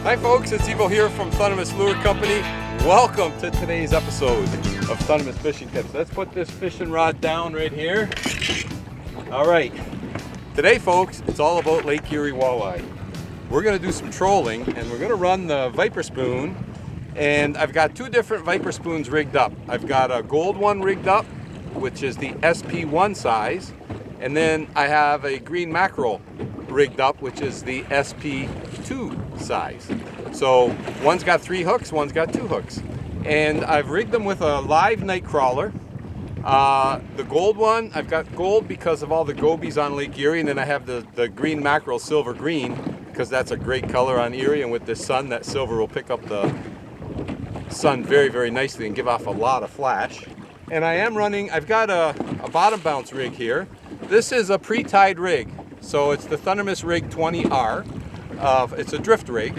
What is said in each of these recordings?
Hi folks, it's Evo here from Thundermist Lure Company. Welcome to today's episode of Thundermist Fishing Tips. Let's put this fishing rod down right here. All right, today folks, it's all about Lake Erie walleye. We're gonna do some trolling and we're gonna run the Viper spoon, and I've got two different Viper spoons rigged up. I've got a gold one rigged up, which is the SP1 size, and then I have a green mackerel rigged up, which is the SP2 size. So one's got 3 hooks, one's got 2 hooks. And I've rigged them with a live night crawler. The gold one, I've got gold because of all the gobies on Lake Erie, and then I have the green mackerel silver green because that's a great color on Erie, and with this sun, that silver will pick up the sun very, very nicely and give off a lot of flash. And I am running, I've got a bottom bounce rig here. This is a pre-tied rig. So it's the Thundermist rig 20R. It's a drift rig,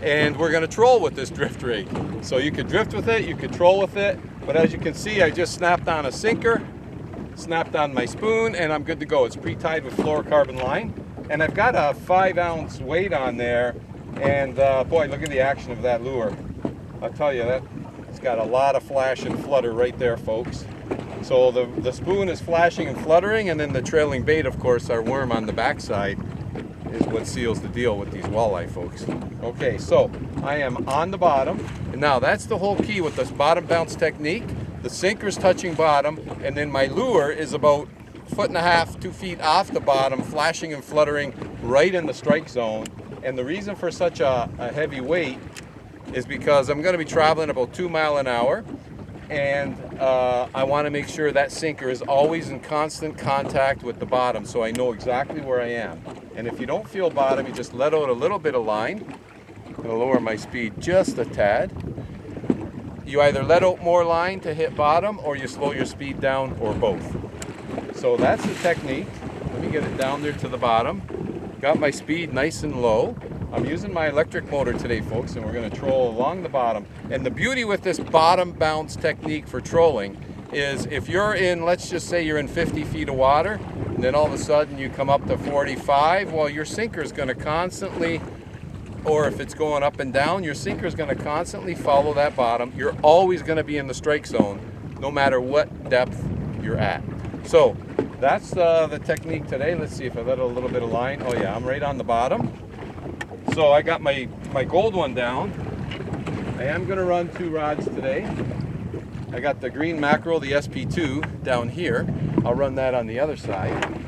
and we're going to troll with this drift rig. So you could drift with it, you could troll with it, but as you can see, I just snapped on a sinker, snapped on my spoon, and I'm good to go. It's pre-tied with fluorocarbon line, and I've got a 5-ounce weight on there, and boy, look at the action of that lure. I'll tell you, that it's got a lot of flash and flutter right there, folks. So the spoon is flashing and fluttering, and then the trailing bait, of course, our worm on the backside, is what seals the deal with these walleye, folks. Okay, so I am on the bottom, and now that's the whole key with this bottom bounce technique. The sinker's touching bottom, and then my lure is about 1.5 to 2 feet off the bottom, flashing and fluttering right in the strike zone. And the reason for such a heavy weight is because I'm going to be traveling about 2 miles an hour, and I want to make sure that sinker is always in constant contact with the bottom, so I know exactly where I am. And if you don't feel bottom, you just let out a little bit of line. It'll lower my speed just a tad. You either let out more line to hit bottom, or you slow your speed down, or both. So that's the technique. Let me get it down there to the bottom. Got my speed nice and low. I'm using my electric motor today, folks, and we're going to troll along the bottom. And the beauty with this bottom bounce technique for trolling is if you're in, let's just say you're in 50 feet of water, and then all of a sudden you come up to 45, well, your sinker is going to constantly, or if it's going up and down, your sinker is going to constantly follow that bottom. You're always going to be in the strike zone, no matter what depth you're at. So that's the technique today. Let's see if I let out a little bit of line. Oh yeah, I'm right on the bottom. So I got my gold one down. I am going to run 2 rods today. I got the green mackerel, the SP2, down here. I'll run that on the other side.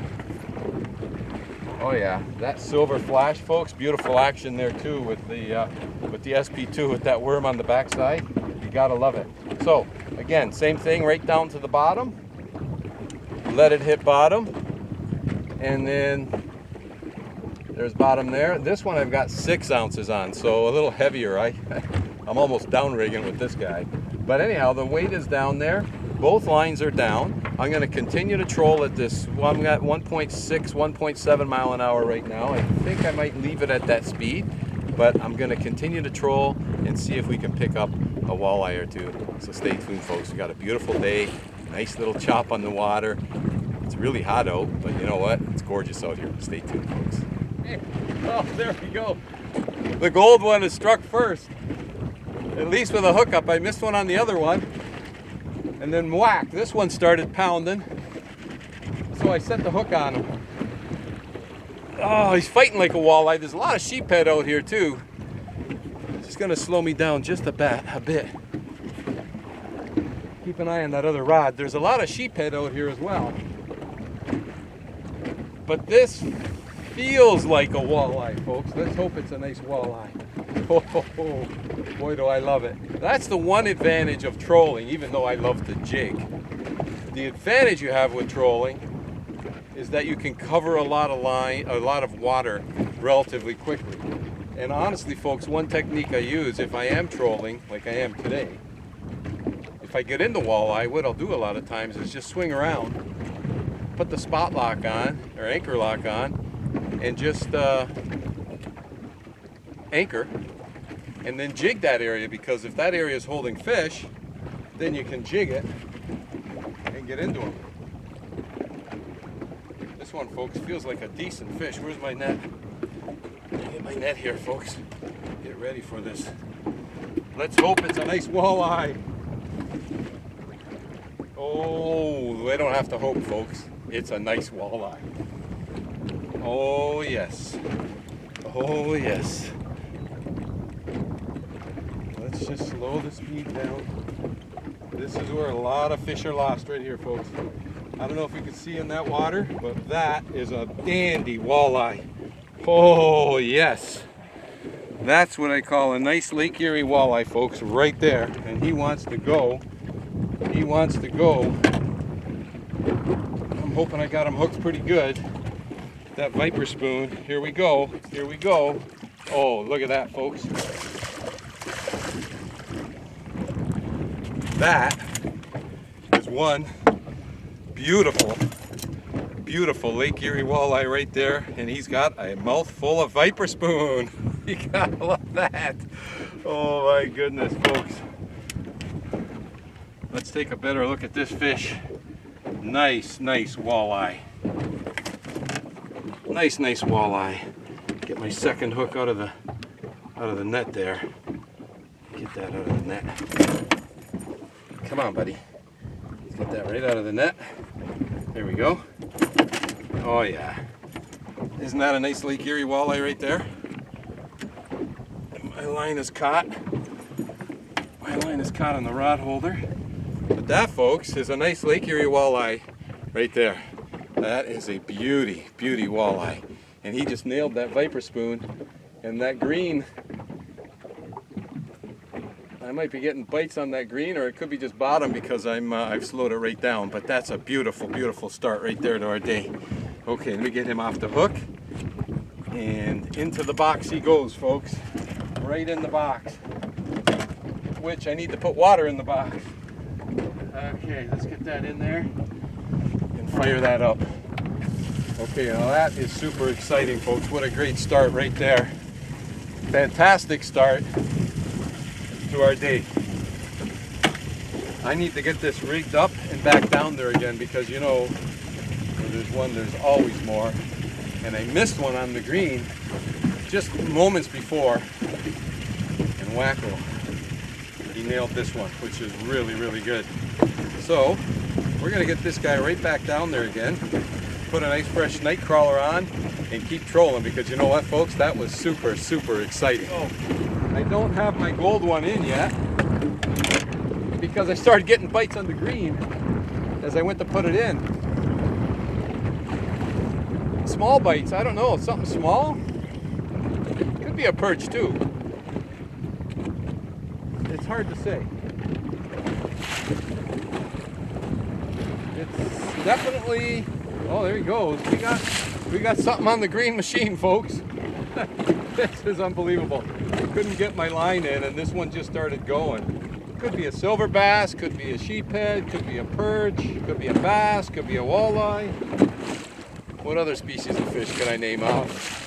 Oh yeah, that silver flash, folks. Beautiful action there too with the SP2 with that worm on the backside. You gotta love it. So again, same thing, right down to the bottom. Let it hit bottom, and then there's bottom there. This one I've got 6 ounces on, so a little heavier. I'm almost down rigging with this guy. But anyhow, the weight is down there. Both lines are down. I'm going to continue to troll at this. Well, I'm at 1.6, 1.7 mile an hour right now. I think I might leave it at that speed, but I'm going to continue to troll and see if we can pick up a walleye or 2. So stay tuned, folks. We got a beautiful day. Nice little chop on the water. It's really hot out, but you know what? It's gorgeous out here. Stay tuned, folks. Oh, there we go. The gold one is struck first. At least with a hookup. I missed one on the other one. And then whack, this one started pounding. So I set the hook on him. Oh, he's fighting like a walleye. There's a lot of sheephead out here too. It's just gonna slow me down just a bit. Keep an eye on that other rod. There's a lot of sheephead out here as well. But this feels like a walleye, folks. Let's hope it's a nice walleye. Oh, boy, do I love it. That's the one advantage of trolling, even though I love to jig. The advantage you have with trolling is that you can cover a lot of water relatively quickly. And honestly, folks, one technique I use if I am trolling, like I am today, if I get into walleye, what I'll do a lot of times is just swing around, put the spot lock on, or anchor lock on, and just anchor, and then jig that area, because if that area is holding fish, then you can jig it and get into them. This one, folks, feels like a decent fish. Where's my net? Get my net here, folks. Get ready for this. Let's hope it's a nice walleye. Oh, we don't have to hope, folks. It's a nice walleye. Oh, yes. Oh, yes. Let's just slow the speed down. This is where a lot of fish are lost right here, folks. I don't know if you can see in that water, but that is a dandy walleye. Oh, yes. That's what I call a nice Lake Erie walleye, folks, right there. And he wants to go. He wants to go. I'm hoping I got him hooked pretty good. That Viper spoon. Here we go. Here we go. Oh, look at that, folks. That is one beautiful, beautiful Lake Erie walleye right there. And he's got a mouthful of Viper spoon. You gotta love that. Oh my goodness, folks. Let's take a better look at this fish. Nice, nice walleye. Nice, nice walleye. Get my second hook out of the net there. Get that out of the net. Come on, buddy. Let's get that right out of the net. There we go. Oh yeah. Isn't that a nice Lake Erie walleye right there? My line is caught. My line is caught on the rod holder. But that, folks, is a nice Lake Erie walleye right there. That is a beauty, beauty walleye. And he just nailed that Viper spoon. And that green, I might be getting bites on that green, or it could be just bottom because I've slowed it right down. But that's a beautiful, beautiful start right there to our day. Okay, let me get him off the hook. And into the box he goes, folks. Right in the box. Which I need to put water in the box. Okay, let's get that in there and fire that up. Okay, now that is super exciting, folks. What a great start right there. Fantastic start to our day. I need to get this rigged up and back down there again because, you know, where there's one, there's always more. And I missed one on the green just moments before, and wacko, he nailed this one, which is really, really good. So we're gonna get this guy right back down there again, put a nice fresh night crawler on, and keep trolling, because you know what, folks, that was super, super exciting. Oh, I don't have my gold one in yet because I started getting bites on the green as I went to put it in. Small bites, I don't know, something small. Could be a perch too. It's hard to say. It's definitely, oh, there he goes. We got something on the green machine, folks. This is unbelievable. I couldn't get my line in and this one just started going. Could be a silver bass, could be a sheephead, could be a perch, could be a bass, could be a walleye. What other species of fish can I name off?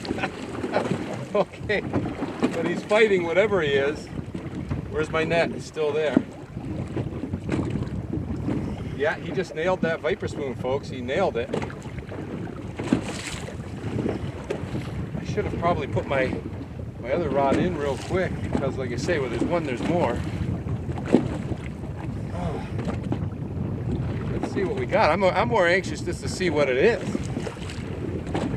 Okay, but he's fighting whatever he is. Where's my net? It's still there. Yeah, he just nailed that Viper spoon, folks. He nailed it. I should have probably put my other rod in real quick because, like I say, where there's one, there's more. Oh. Let's see what we got. I'm more anxious just to see what it is.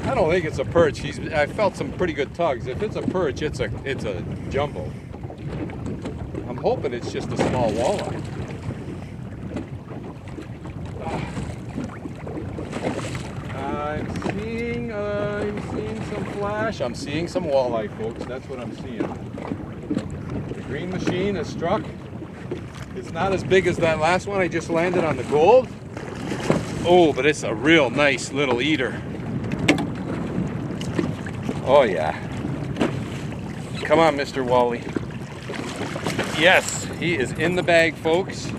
I don't think it's a perch. I felt some pretty good tugs. If it's a perch, it's a jumbo. I'm hoping it's just a small walleye. I'm seeing some flash. I'm seeing some walleye, folks. That's what I'm seeing. The green machine has struck. It's not as big as that last one I just landed on the gold. Oh, but it's a real nice little eater. Oh yeah. Come on, Mr. Wally. Yes, he is in the bag, folks.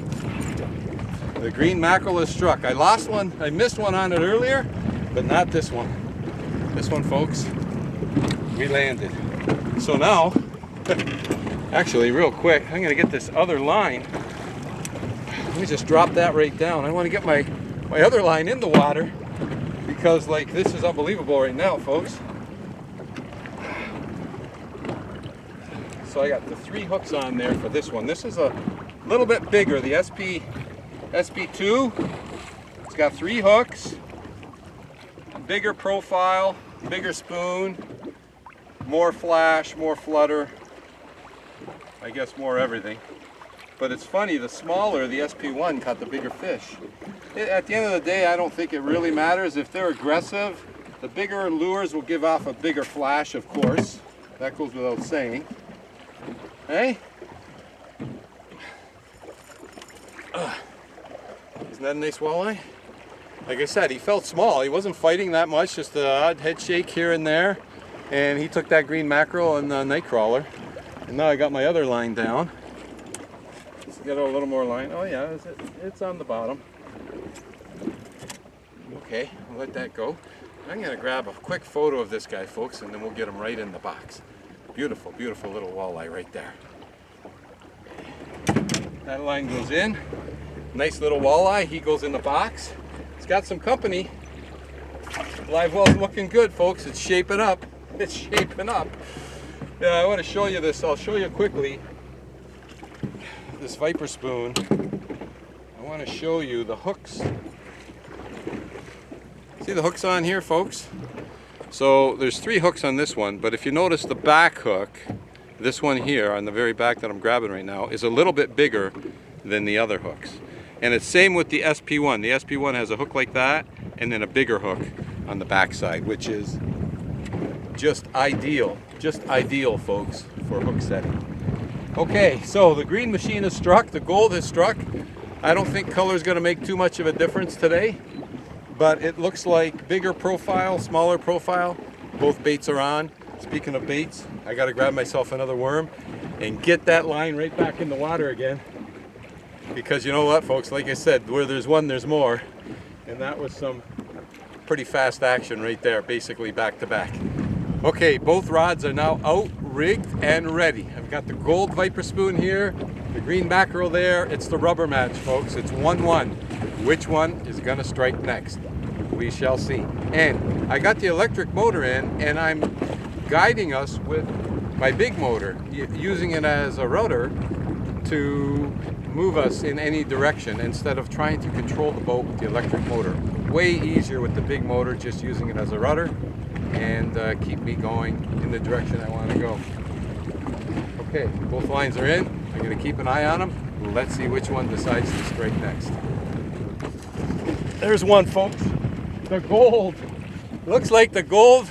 The green mackerel is struck. I lost one, I missed one on it earlier, but not this one. This one, folks, we landed. So now, actually real quick, I'm gonna get this other line. Let me just drop that right down. I wanna get my other line in the water because like this is unbelievable right now, folks. so I got the 3 hooks on there for this one. This is a little bit bigger, the SP2. It's got 3 hooks, bigger profile, bigger spoon, more flash, more flutter, I guess more everything. But it's funny, the smaller, the SP1, caught the bigger fish. At the end of the day, I don't think it really matters. If they're aggressive, the bigger lures will give off a bigger flash, of course. That goes without saying. Hey? Isn't that a nice walleye? Like I said, he felt small. He wasn't fighting that much, just an odd head shake here and there. And he took that green mackerel and the night crawler. And now I got my other line down. Let's get a little more line. Oh yeah, it's on the bottom. Okay, I'll let that go. I'm going to grab a quick photo of this guy, folks, and then we'll get him right in the box. Beautiful, beautiful little walleye right there. That line goes in. Nice little walleye. He goes in the box. It's got some company. Live well's looking good, folks. It's shaping up. It's shaping up. Yeah, I want to show you this. I'll show you quickly this Viper spoon. I want to show you the hooks. See the hooks on here, folks? So there's 3 hooks on this one, but if you notice the back hook, this one here on the very back that I'm grabbing right now, is a little bit bigger than the other hooks. And it's same with the SP1. The SP1 has a hook like that and then a bigger hook on the back side, which is just ideal, folks, for hook setting. Okay, so the green machine has struck, the gold has struck. I don't think color is going to make too much of a difference today. But it looks like bigger profile, smaller profile. Both baits are on. Speaking of baits, I got to grab myself another worm and get that line right back in the water again. Because you know what, folks, like I said, where there's one, there's more. And that was some pretty fast action right there, basically back to back. Okay, both rods are now out, rigged, and ready. I've got the gold Viper spoon here, the green mackerel there. It's the rubber match, folks. It's 1-1. Which one is gonna strike next? We shall see. And I got the electric motor in, and I'm guiding us with my big motor, using it as a rudder to move us in any direction instead of trying to control the boat with the electric motor. Way easier with the big motor, just using it as a rudder and keep me going in the direction I want to go. Okay, both lines are in. I'm going to keep an eye on them. Let's see which one decides to strike next. There's one, folks. The gold. Looks like the gold.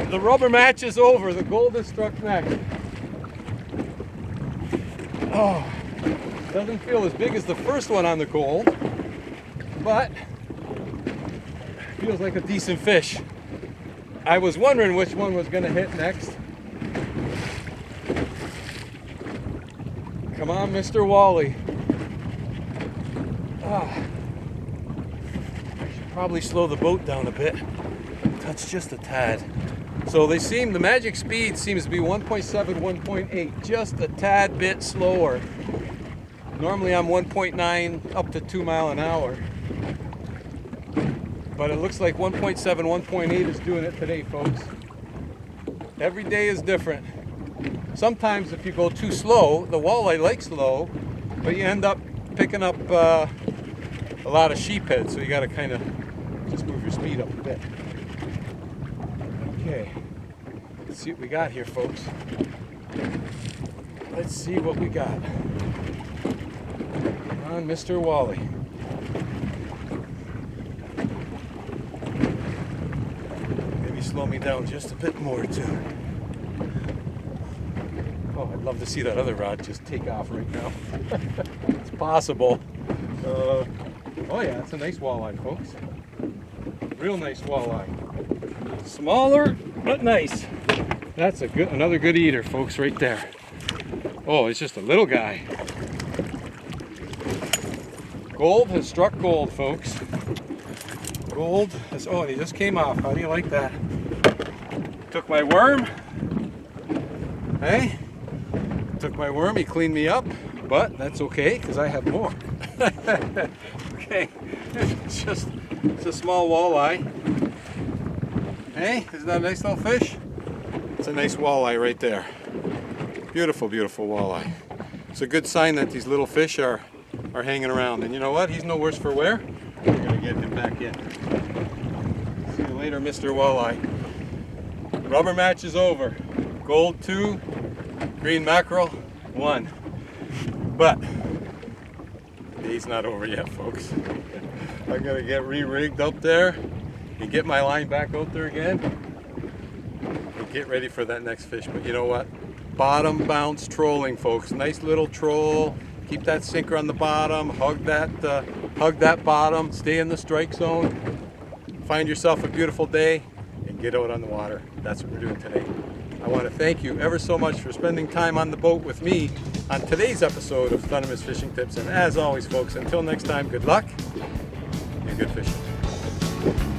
The rubber match is over. The gold is struck next. Oh, doesn't feel as big as the first one on the gold, but feels like a decent fish. I was wondering which one was going to hit next. Come on, Mr. Wally. Ah. Probably slow the boat down a bit. Touch just a tad. So they seem, the magic speed seems to be 1.7, 1.8, just a tad bit slower. Normally I'm 1.9 up to 2 miles an hour. But it looks like 1.7, 1.8 is doing it today, folks. Every day is different. Sometimes if you go too slow, the walleye likes slow, but you end up picking up a lot of sheephead, so you got to kind of just move your speed up a bit. Okay, let's see what we got here, folks. Let's see what we got. Come on, Mr. Wally. Maybe slow me down just a bit more, too. Oh, I'd love to see that other rod just take off right now. It's possible. Oh yeah, it's a nice walleye, folks. Real nice walleye. Smaller, but nice. That's another good eater, folks, right there. Oh, it's just a little guy. Gold has struck gold, folks. Gold has, oh, and he just came off. How do you like that? Took my worm. Hey? Took my worm, he cleaned me up, but that's okay, because I have more. Okay, it's a small walleye. Hey, isn't that a nice little fish? It's a nice walleye right there. Beautiful, beautiful walleye. It's a good sign that these little fish are hanging around. And you know what? He's no worse for wear. We're going to get him back in. See you later, Mr. Walleye. Rubber match is over. Gold 2, green mackerel 1. But the day's not over yet, folks. I'm going to get re-rigged up there and get my line back out there again and get ready for that next fish. But you know what? Bottom bounce trolling, folks. Nice little troll. Keep that sinker on the bottom. Hug that bottom. Stay in the strike zone. Find yourself a beautiful day and get out on the water. That's what we're doing today. I want to thank you ever so much for spending time on the boat with me on today's episode of Thundermist Fishing Tips. And as always, folks, until next time, good luck and good fishing.